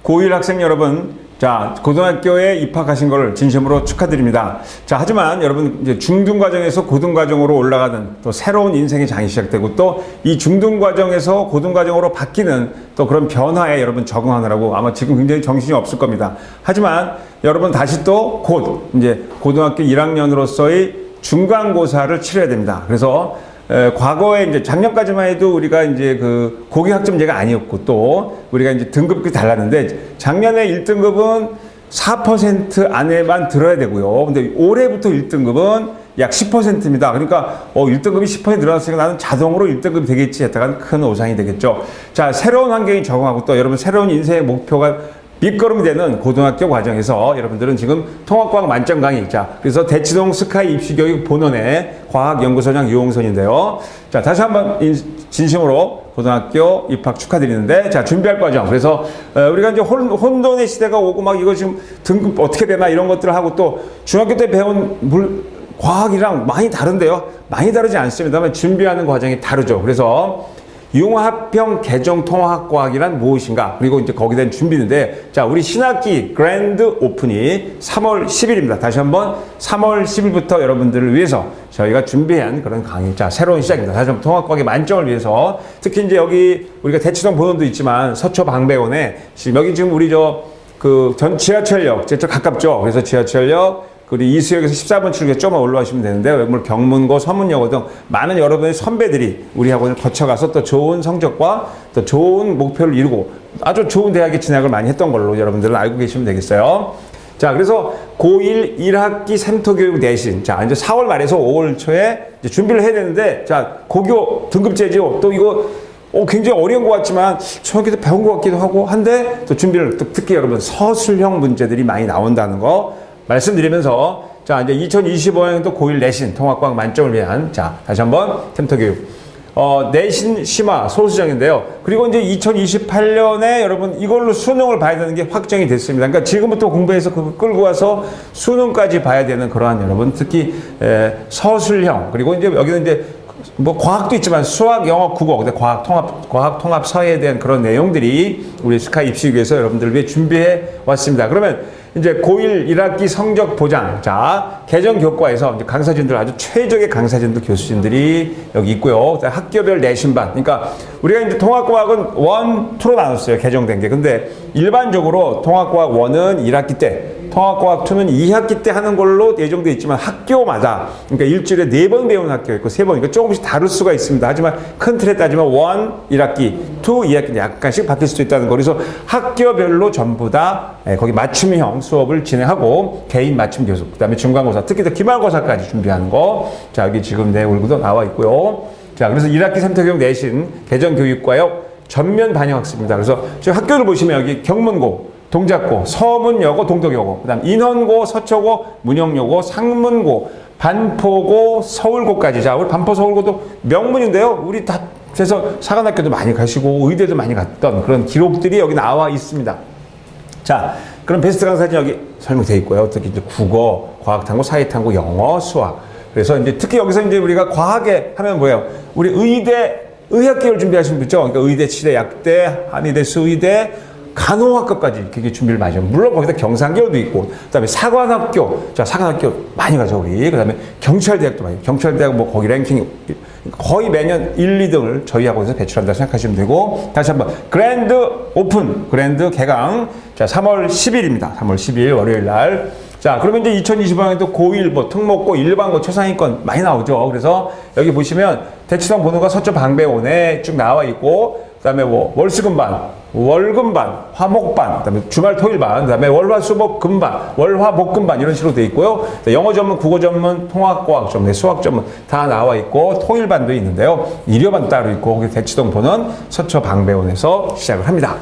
고1 학생 여러분, 자, 고등학교에 입학하신 걸 진심으로 축하드립니다. 자, 하지만 여러분, 이제 중등과정에서 고등과정으로 올라가는 또 새로운 인생의 장이 시작되고 또 이 중등과정에서 고등과정으로 바뀌는 또 그런 변화에 여러분 적응하느라고 아마 지금 굉장히 정신이 없을 겁니다. 하지만 여러분 다시 또 곧 이제 고등학교 1학년으로서의 중간고사를 치러야 됩니다. 그래서 과거에 이제 작년까지만 해도 우리가 이제 그 고교 학점제가 아니었고 또 우리가 이제 등급이 달랐는데 작년에 1등급은 4% 안에만 들어야 되고요. 근데 올해부터 1등급은 약 10%입니다. 그러니까 1등급이 10% 늘어났으니까 나는 자동으로 1등급이 되겠지 했다가 큰 오산이 되겠죠. 자, 새로운 환경에 적응하고 또 여러분 새로운 인생의 목표가 밑거름이 되는 고등학교 과정에서 여러분들은 지금 통합과학 만점 강의, 자, 그래서 대치동 스카이 입시교육 본원의 과학연구소장 유홍선인데요. 자, 다시 한번 진심으로 고등학교 입학 축하드리는데, 자, 준비할 과정. 그래서 우리가 이제 혼돈의 시대가 오고 막 이거 지금 등급 어떻게 되나 이런 것들을 하고 또 중학교 때 배운 과학이랑 많이 다른데요. 많이 다르지 않습니다만 준비하는 과정이 다르죠. 그래서 융합형 개정통합과학이란 무엇인가? 그리고 이제 거기에 대한 준비인데, 자, 우리 신학기 그랜드 오픈이 3월 10일입니다. 다시 한번 3월 10일부터 여러분들을 위해서 저희가 준비한 그런 강의, 자, 새로운 시작입니다. 다시 한번 통합과학의 만점을 위해서 특히 이제 여기 우리가 대치동 본원도 있지만 서초방배원에 여기 지금 우리 전 지하철역, 제쪽 가깝죠. 그래서 지하철역 그리고 이수역에서 14번 출구에 좀만 올라가시면 되는데, 뭐 경문고, 서문여고 등 많은 여러분의 선배들이 우리 학원을 거쳐가서 또 좋은 성적과 또 좋은 목표를 이루고 아주 좋은 대학에 진학을 많이 했던 걸로 여러분들은 알고 계시면 되겠어요. 자, 그래서 고1 1학기 샘터교육 내신. 자, 이제 4월 말에서 5월 초에 이제 준비를 해야 되는데, 자, 고교 등급제죠. 또 이거 굉장히 어려운 것 같지만 중학교 때 배운 것 같기도 하고 한데 또 준비를 또 특히 여러분 서술형 문제들이 많이 나온다는 거 말씀드리면서, 자, 이제 2025년도 고1 내신 통합과학 만점을 위한, 자, 다시 한번 템터교육 내신 심화 소수정인데요. 그리고 이제 2028년에 여러분 이걸로 수능을 봐야 되는 게 확정이 됐습니다. 그러니까 지금부터 공부해서 그거 끌고 와서 수능까지 봐야 되는 그러한 여러분 특히 서술형, 그리고 이제 여기는 이제 뭐 과학도 있지만 수학, 영어, 국어, 근데 과학 통합 사회에 대한 그런 내용들이 우리 스카이 입시교육에서 여러분들을 위해 준비해 왔습니다. 그러면 이제 고1 1학기 성적 보장, 자, 개정교과에서 이제 강사진들, 아주 최적의 강사진들, 교수진들이 여기 있고요. 학교별 내신반. 그러니까 우리가 이제 통합과학은 1, 2로 나눴어요. 개정된 게. 근데 일반적으로 통합과학 1은 1학기 때, 통합과학 2는 2학기 때 하는 걸로 예정되어 있지만 학교마다, 그러니까 일주일에 4번 배우는 학교 있고 3번, 그러니까 조금씩 다를 수가 있습니다. 하지만 큰 틀에 따지면 1, 1학기, 2, 2학기 약간씩 바뀔 수도 있다는 거. 그래서 학교별로 전부 다 거기 맞춤형 수업을 진행하고 개인 맞춤 교수, 그 다음에 중간고사, 특히 또 기말고사까지 준비하는 거. 자, 여기 지금 내 얼굴도 나와 있고요. 자, 그래서 1학기 샘터교육 내신 개정교육과역 전면 반영 학습입니다. 그래서 지금 학교를 보시면 여기 경문고, 동작고, 서문여고, 동덕여고, 그 다음 인헌고, 서초고, 문영여고, 상문고, 반포고, 서울고까지. 자, 우리 반포 서울고도 명문인데요. 우리 다 그래서 사관학교도 많이 가시고 의대도 많이 갔던 그런 기록들이 여기 나와 있습니다. 자, 그럼 베스트 강사진 여기 설명되어 있고요. 특히 이제 국어, 과학탐구, 사회탐구, 영어, 수학. 그래서 이제 특히 여기서 이제 우리가 과학에 하면 뭐예요? 우리 의학계열 준비하시는 분 있죠? 그러니까 의대, 치대, 약대, 한의대, 수의대, 간호학과까지 그게 준비를 많이 하죠. 물론 거기다 경상계열도 있고, 그 다음에 사관학교, 자, 사관학교 많이 가죠, 우리. 그 다음에 경찰대학도 많이, 경찰대학 뭐 거기 랭킹 거의 매년 1, 2등을 저희 학원에서 배출한다 생각하시면 되고, 다시 한번 그랜드 오픈, 그랜드 개강, 자, 3월 10일입니다. 3월 10일 월요일 날. 자, 그러면 이제 2025년도 고1, 뭐, 특목고, 일반고, 최상위권 많이 나오죠. 그래서 여기 보시면 대치동 번호가 서초 방배원에 쭉 나와 있고, 그 다음에 뭐, 월수금반, 월금반, 화목반, 그 다음에 주말 토일반, 그 다음에 월화수목금반, 월화목금반 이런 식으로 되어 있고요. 영어 전문, 국어 전문, 통합과학 전문, 수학 전문 다 나와 있고, 토일반도 있는데요. 일요반도 따로 있고, 거기 대치동 번원 서초 방배원에서 시작을 합니다.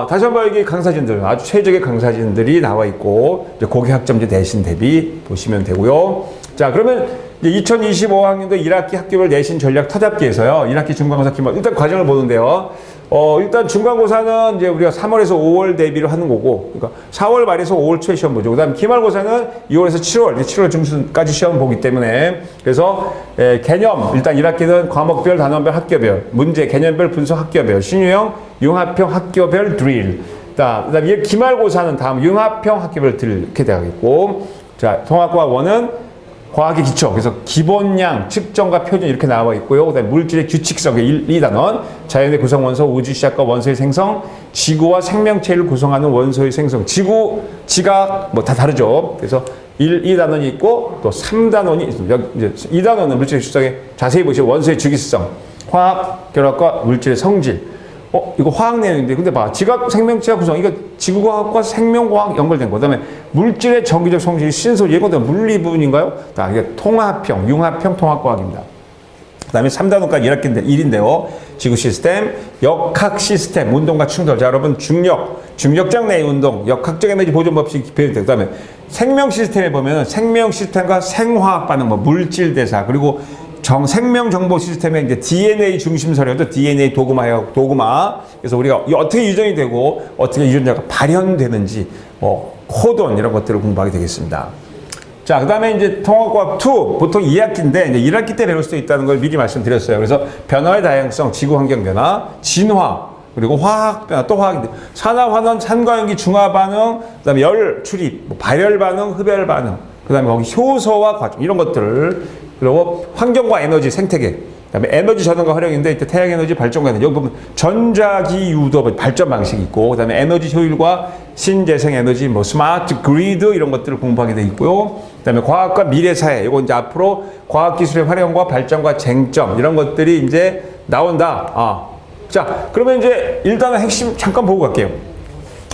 다시 한번 여기 강사진들, 아주 최적의 강사진들이 나와 있고, 이제 고교 학점제 내신 대비 보시면 되고요. 자, 그러면 이제 2025학년도 1학기 학교별 내신 전략 터잡기에서요, 1학기 중간고사 기말, 일단 과정을 보는데요. 일단 중간고사는 이제 우리가 3월에서 5월 대비를 하는 거고, 그러니까 4월 말에서 5월 초에 시험 보죠. 그 다음 기말고사는 2월에서 7월 중순까지 시험 보기 때문에, 그래서 개념, 일단 1학기는 과목별, 단원별, 학교별, 문제, 개념별, 분석, 학교별, 신유형, 융합형, 학교별 드릴, 그 자, 그 다음에 기말고사는 다음 융합형 학기별 이렇게 되겠고, 자, 통합과 원은 과학의 기초, 그래서 기본량, 측정과 표준 이렇게 나와 있고요. 그 다음에 물질의 규칙성, 2단원, 자연의 구성 원소, 우주 시작과 원소의 생성, 지구와 생명체를 구성하는 원소의 생성, 지구, 지각, 뭐 다 다르죠. 그래서 2단원이 있고, 또 3단원이 있습니다. 이제 2단원은 물질의 규칙성에 자세히 보시면 원소의 주기성, 화학 결합과 물질의 성질. 이거 화학 내용인데, 근데 봐. 지각 생명체와 구성, 이거 지구과학과 생명과학 연결된 거. 그 다음에 물질의 정기적 성질이 신소, 예고된 물리 부분인가요? 자, 이게 통합형, 융합형 통합과학입니다. 그 다음에 3단원까지 1인데요. 지구 시스템, 역학 시스템, 운동과 충돌. 자, 여러분, 중력장 내의 운동, 역학적 에너지 보존 법칙이 배열돼. 그 다음에 생명 시스템에 보면 생명 시스템과 생화학 반응, 뭐 물질 대사, 그리고 생명 정보 시스템에 이제 DNA 중심 서려도 DNA 도그마. 그래서 우리가 어떻게 유전이 되고 어떻게 유전자가 발현되는지, 코돈 이런 것들을 공부하게 되겠습니다. 자, 그 다음에 이제 통합과학 2, 보통 2학기인데, 이제 1학기 때 배울 수도 있다는 걸 미리 말씀드렸어요. 그래서 변화의 다양성, 지구 환경 변화, 진화, 그리고 화학 변화, 또 화학인데, 산화, 환원, 산과연기, 중화 반응, 그 다음에 열 출입, 발열 반응, 흡열 반응, 그 다음에 거기 효소와 과정, 이런 것들을, 그리고 환경과 에너지, 생태계, 그다음에 에너지 전환과 활용인데, 이때 태양 에너지, 발전과 에너지, 여기 보면 전자기 유도 발전 방식이 있고, 그다음에 에너지 효율과 신재생 에너지, 뭐 스마트 그리드 이런 것들을 공부하게 돼 있고요. 그다음에 과학과 미래 사회, 이거 이제 앞으로 과학 기술의 활용과 발전과 쟁점 이런 것들이 이제 나온다. 자, 그러면 이제 일단은 핵심 잠깐 보고 갈게요.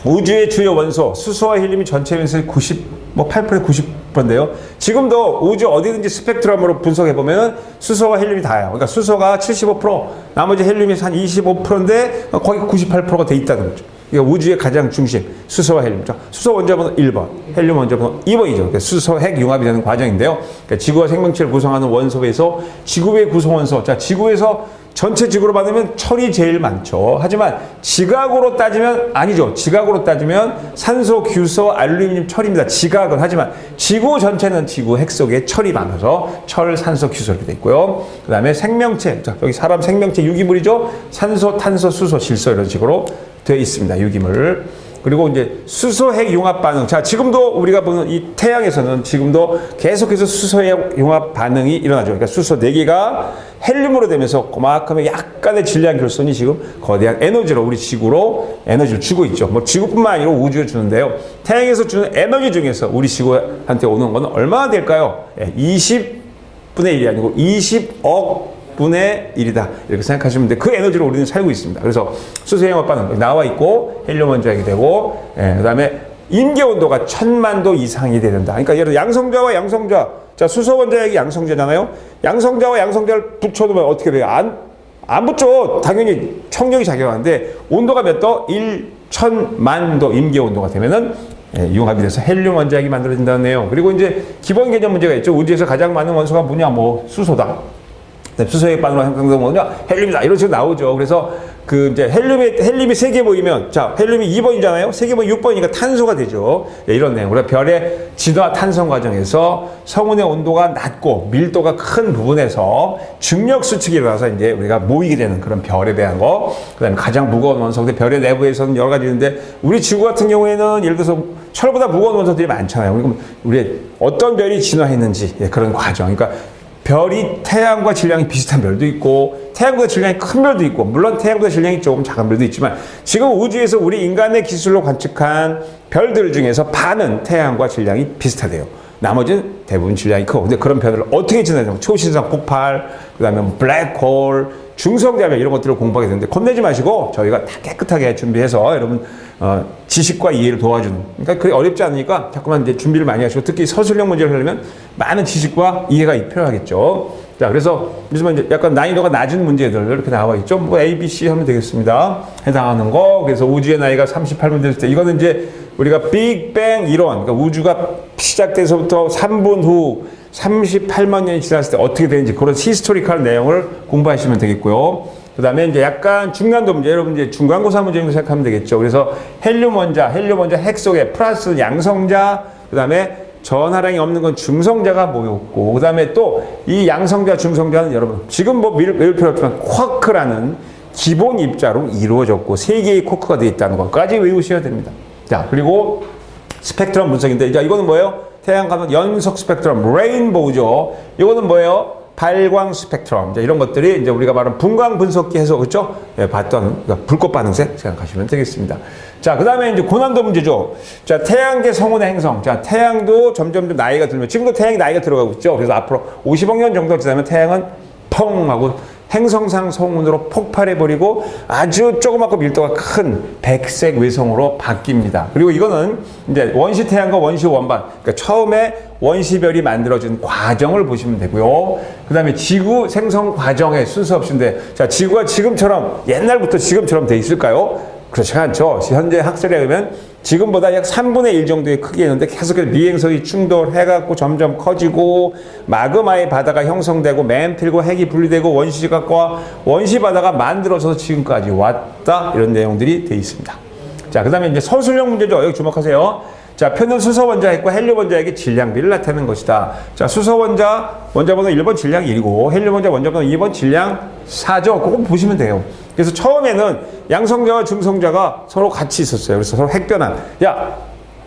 우주의 주요 원소, 수소와 헬륨이 전체 원소의 8%, 90%인데요. 지금도 우주 어디든지 스펙트럼으로 분석해보면 수소와 헬륨이 다예요. 그러니까 수소가 75%, 나머지 헬륨이 한 25%인데 거의 98%가 돼 있다는 거죠. 그러니까 우주의 가장 중심, 수소와 헬륨. 수소 원자번호 1번, 헬륨 원자번호 2번이죠. 그러니까 수소, 핵 융합이 되는 과정인데요. 그러니까 지구와 생명체를 구성하는 원소에서 지구의 구성원소, 자, 지구에서 전체 지구로 받으면 철이 제일 많죠. 하지만 지각으로 따지면 아니죠. 지각으로 따지면 산소, 규소, 알루미늄, 철입니다. 지각은. 하지만 지구 전체는 지구 핵 속에 철이 많아서 철, 산소, 규소 이렇게 돼 있고요. 그 다음에 생명체, 자, 여기 사람 생명체 유기물이죠. 산소, 탄소, 수소, 질소 이런 식으로 되어 있습니다. 유기물. 그리고 이제 수소 핵 융합 반응. 자, 지금도 우리가 보는 이 태양에서는 지금도 계속해서 수소 핵 융합 반응이 일어나죠. 그러니까 수소 4개가 헬륨으로 되면서 고막하면 약간의 질량 결손이 지금 거대한 에너지로 우리 지구로 에너지를 주고 있죠. 뭐 지구뿐만 아니라 우주에 주는데요. 태양에서 주는 에너지 중에서 우리 지구한테 오는 건 얼마나 될까요? 20분의 1이 아니고 20억 분의 1이다. 이렇게 생각하시면 돼요. 그 에너지로 우리는 살고 있습니다. 그래서 수소 융합 반응 나와 있고 헬륨 원자핵이 되고, 그 다음에 임계 온도가 1000만 도 이상이 돼야 된다. 그러니까 예를 들어 양성자와 양성자, 자, 수소 원자핵이 양성자잖아요. 양성자와 양성자를 붙여놓으면 어떻게 돼요? 안 붙죠. 당연히 청력이 작용하는데 온도가 몇 도? 1000만 도 임계 온도가 되면은 융합이 돼서 헬륨 원자핵이 만들어진다는 내용. 그리고 이제 기본 개념 문제가 있죠. 우주에서 가장 많은 원소가 뭐냐? 뭐 수소다. 수소핵 반응으로 형성된 뭐냐? 헬륨이다. 이런 식으로 나오죠. 그래서 이제 헬륨이 3개 모이면, 자, 헬륨이 2번이잖아요? 3개 모이면 6번이니까 탄소가 되죠. 이런 내용. 우리가 별의 진화 탄성 과정에서 성운의 온도가 낮고 밀도가 큰 부분에서 중력 수축이 일어나서 이제 우리가 모이게 되는 그런 별에 대한 거. 그 다음에 가장 무거운 원소. 근데 별의 내부에서는 여러 가지 있는데, 우리 지구 같은 경우에는 예를 들어서 철보다 무거운 원소들이 많잖아요. 그럼 우리 어떤 별이 진화했는지, 그런 과정. 그러니까 별이 태양과 질량이 비슷한 별도 있고 태양보다 질량이 큰 별도 있고, 물론 태양보다 질량이 조금 작은 별도 있지만 지금 우주에서 우리 인간의 기술로 관측한 별들 중에서 반은 태양과 질량이 비슷하대요. 나머지는 대부분 질량이 크고. 근데 그런 별을 어떻게 진화하냐면 초신성 폭발, 그 다음에 블랙홀, 중성자별 이런 것들을 공부하게 되는데 겁내지 마시고 저희가 다 깨끗하게 준비해서 여러분 지식과 이해를 도와주는, 그러니까 그게 어렵지 않으니까 자꾸만 이제 준비를 많이 하시고, 특히 서술형 문제를 하려면 많은 지식과 이해가 필요하겠죠. 자, 그래서 요즘은 이제 약간 난이도가 낮은 문제들 이렇게 나와 있죠. 뭐 A, B, C 하면 되겠습니다. 해당하는 거. 그래서 우주의 나이가 38분 됐을 때, 이거는 이제 우리가 빅뱅 이론, 그러니까 우주가 시작돼서부터 3분 후 38만 년이 지났을 때 어떻게 되는지 그런 히스토리컬 내용을 공부하시면 되겠고요. 그 다음에 이제 약간 중간도 문제, 여러분 이제 중간고사 문제 정도 생각하면 되겠죠. 그래서 헬륨 원자 핵 속에 플러스 양성자, 그 다음에 전하량이 없는 건 중성자가 모였고, 그 다음에 또 이 양성자, 중성자는 여러분 지금 뭐 외울 필요 없지만 쿼크라는 기본 입자로 이루어졌고 3개의 코크가 되어 있다는 것까지 외우셔야 됩니다. 자, 그리고 스펙트럼 분석인데, 자, 이거는 뭐예요? 태양 가면 연속 스펙트럼, 레인보우죠. 이거는 뭐예요? 발광 스펙트럼. 자, 이런 것들이 이제 우리가 말하는 분광 분석기에서, 그렇죠? 예, 봤던, 그러니까 불꽃 반응색 생각하시면 되겠습니다. 자, 그 다음에 이제 고난도 문제죠. 자, 태양계 성운의 행성. 자, 태양도 점점 나이가 들면, 지금도 태양이 나이가 들어가고 있죠. 그래서 앞으로 50억 년 정도 지나면 태양은 펑 하고 행성상 성운으로 폭발해버리고 아주 조그맣고 밀도가 큰 백색 외성으로 바뀝니다. 그리고 이거는 이제 원시 태양과 원시 원반, 그러니까 처음에 원시별이 만들어진 과정을 보시면 되고요. 그 다음에 지구 생성 과정의 순서 없이인데, 자, 지구가 지금처럼, 옛날부터 지금처럼 돼 있을까요? 그렇지 않죠. 현재 학설에 의하면 지금보다 약 3분의 1 정도의 크기였는데 계속해서 미행성이 충돌해갖고 점점 커지고 마그마의 바다가 형성되고 맨필과 핵이 분리되고 원시지각과 원시바다가 만들어져서 지금까지 왔다, 이런 내용들이 되어 있습니다. 자, 그 다음에 이제 서술형 문제죠. 여기 주목하세요. 자, 표는 수소 원자핵과 헬륨 원자핵의 질량비를 나타내는 것이다. 자, 수소 원자 원자번호 1번 질량 1이고 헬륨 원자 원자번호 2번 질량 4죠. 그거 보시면 돼요. 그래서 처음에는 양성자와 중성자가 서로 같이 있었어요. 그래서 서로 핵변환. 야,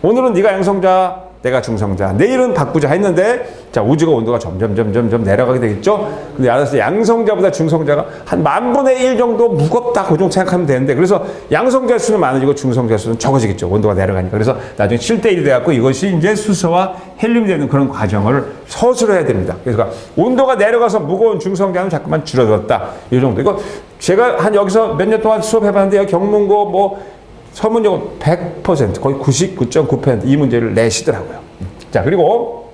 오늘은 네가 양성자, 내가 중성자, 내일은 바꾸자 했는데, 자, 우주가 온도가 점점 내려가게 되겠죠? 근데 알아서 양성자보다 중성자가 한 10,000분의 1 정도 무겁다, 그 정도 생각하면 되는데, 그래서 양성자 수는 많아지고 중성자 수는 적어지겠죠. 온도가 내려가니까. 그래서 나중에 7대1이 돼갖고 이것이 이제 수소와 헬륨이 되는 그런 과정을 서술해야 됩니다. 그래서 온도가 내려가서 무거운 중성자는 자꾸만 줄어들었다. 이 정도. 이거 제가 한 여기서 몇 년 동안 수업해봤는데요. 경문고 뭐 서문여고 100%, 거의 99.9% 이 문제를 내시더라고요. 자, 그리고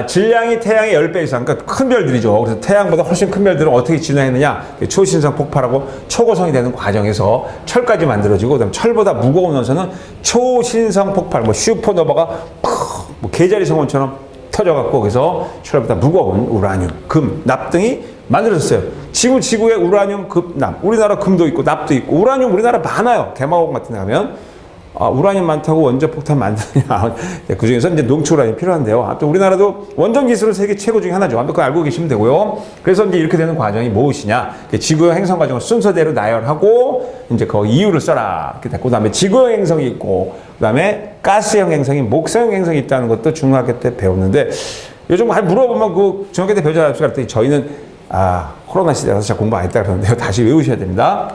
질량이 태양의 10배 이상, 그러니까 큰 별들이죠. 그래서 태양보다 훨씬 큰 별들은 어떻게 진화했느냐? 초신성 폭발하고 초고성이 되는 과정에서 철까지 만들어지고, 그다음 철보다 무거운 원소는 초신성 폭발, 뭐 슈퍼노바가 뭐 개자리 성운처럼 터져갖고, 그래서 철보다 무거운 우라늄, 금, 납 등이 만들어졌어요. 지구에 우라늄, 금, 납. 우리나라 금도 있고 납도 있고 우라늄 우리나라 많아요. 대마공 같은 데 가면 우라늄 많다고 원전 폭탄 만드냐. 그 중에서 이제 농축 우라늄이 필요한데요. 또 우리나라도 원전 기술은 세계 최고 중에 하나죠. 그거 알고 계시면 되고요. 그래서 이제 이렇게 되는 과정이 무엇이냐. 지구형 행성 과정을 순서대로 나열하고 이제 그 이유를 써라. 이렇게 됐고, 그다음에 지구형 행성이 있고, 그다음에 가스형 행성이, 목성형 행성이 있다는 것도 중학교 때 배웠는데, 요즘 많이 물어보면 그 중학교 때 배우자 그랬더니 저희는 코로나 시대라서 진짜 공부 안 했다 그러는데요. 다시 외우셔야 됩니다.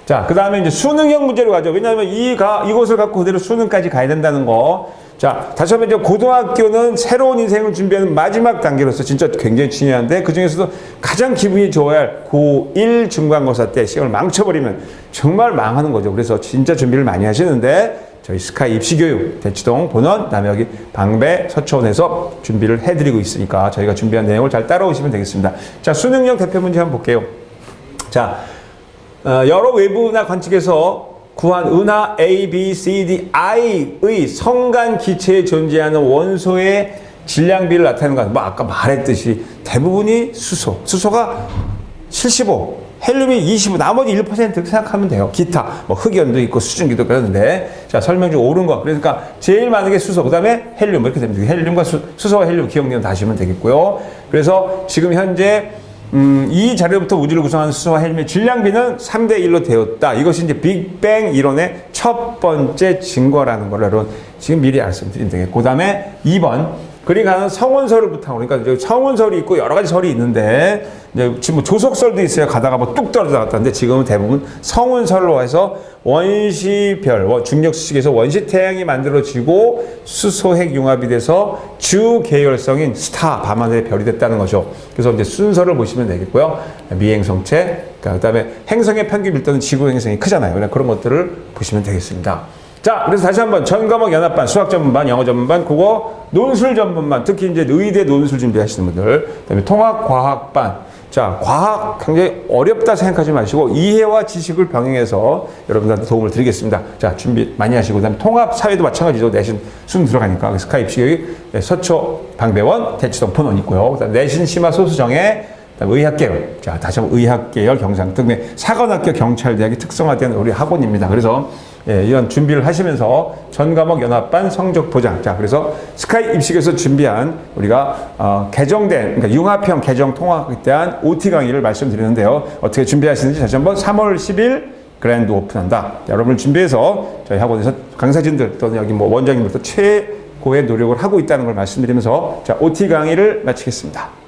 자, 그 다음에 이제 수능형 문제로 가죠. 왜냐하면 이것을 갖고 그대로 수능까지 가야 된다는 거. 자, 다시 한번 이제 고등학교는 새로운 인생을 준비하는 마지막 단계로서 진짜 굉장히 중요한데, 그 중에서도 가장 기분이 좋아야 할 고1 중간고사 때 시험을 망쳐버리면 정말 망하는 거죠. 그래서 진짜 준비를 많이 하시는데, 저희 스카이 입시교육, 대치동, 본원, 그다음에 여기 방배, 서초원에서 준비를 해드리고 있으니까 저희가 준비한 내용을 잘 따라오시면 되겠습니다. 자, 수능형 대표 문제 한번 볼게요. 자, 여러 외부나 관측에서 구한 은하 A, B, C, D, I의 성간 기체에 존재하는 원소의 질량비를 나타내는 것. 뭐 아까 말했듯이 대부분이 수소가 75, 헬륨이 25, 나머지 1% 생각하면 돼요. 기타, 뭐 흑연도 있고 수증기도 그러는데, 자, 설명 중 옳은 거. 그러니까 제일 많은 게 수소, 그 다음에 헬륨, 이렇게 됩니다. 헬륨과 수소와 헬륨 기억력 다시 하면 되겠고요. 그래서 지금 현재 이 자료부터 우주를 구성하는 수소와 헬륨의 질량비는 3대1로 되었다. 이것이 이제 빅뱅 이론의 첫 번째 증거라는 걸 여러분 지금 미리 말씀드리면 되겠고, 그 다음에 2번. 그러니까 성원설을 부탁하고, 그러니까 성원설이 있고 여러 가지 설이 있는데, 이제 지금 뭐 조석설도 있어요. 가다가 뭐 뚝 떨어져 나갔다는데, 지금은 대부분 성원설로 해서 원시별, 중력수식에서 원시 태양이 만들어지고 수소핵 융합이 돼서 주 계열성인 스타, 밤하늘의 별이 됐다는 거죠. 그래서 이제 순서를 보시면 되겠고요. 미행성체, 그다음에 행성의 평균 밀도는 지구 행성이 크잖아요. 그런 것들을 보시면 되겠습니다. 자, 그래서 다시 한번 전 과목 연합반, 수학 전문반, 영어 전문반, 국어 논술 전문반, 특히 이제 의대 논술 준비하시는 분들, 그다음에 통합 과학반. 자, 과학 굉장히 어렵다 생각하지 마시고 이해와 지식을 병행해서 여러분들한테 도움을 드리겠습니다. 자, 준비 많이 하시고, 그다음에 통합 사회도 마찬가지로 내신 수능 들어가니까 스카이 입시교육, 서초 방배원, 대치동 본원 있고요. 그다음에 내신 심화 소수정에 의학계열, 자, 다시 한번 의학계열 경상 등의 사관학교 경찰대학이 특성화된 우리 학원입니다. 그래서 예, 이런 준비를 하시면서 전 과목 연합반 성적 보장. 자, 그래서 스카이 입식에서 준비한 우리가 개정된, 그러니까 융합형 개정 통합에 대한 OT 강의를 말씀드리는데요. 어떻게 준비하시는지 다시 한번 3월 10일 그랜드 오픈한다. 자, 여러분을 준비해서 저희 학원에서 강사진들 또는 여기 뭐 원장님들도 최고의 노력을 하고 있다는 걸 말씀드리면서 자, OT 강의를 마치겠습니다.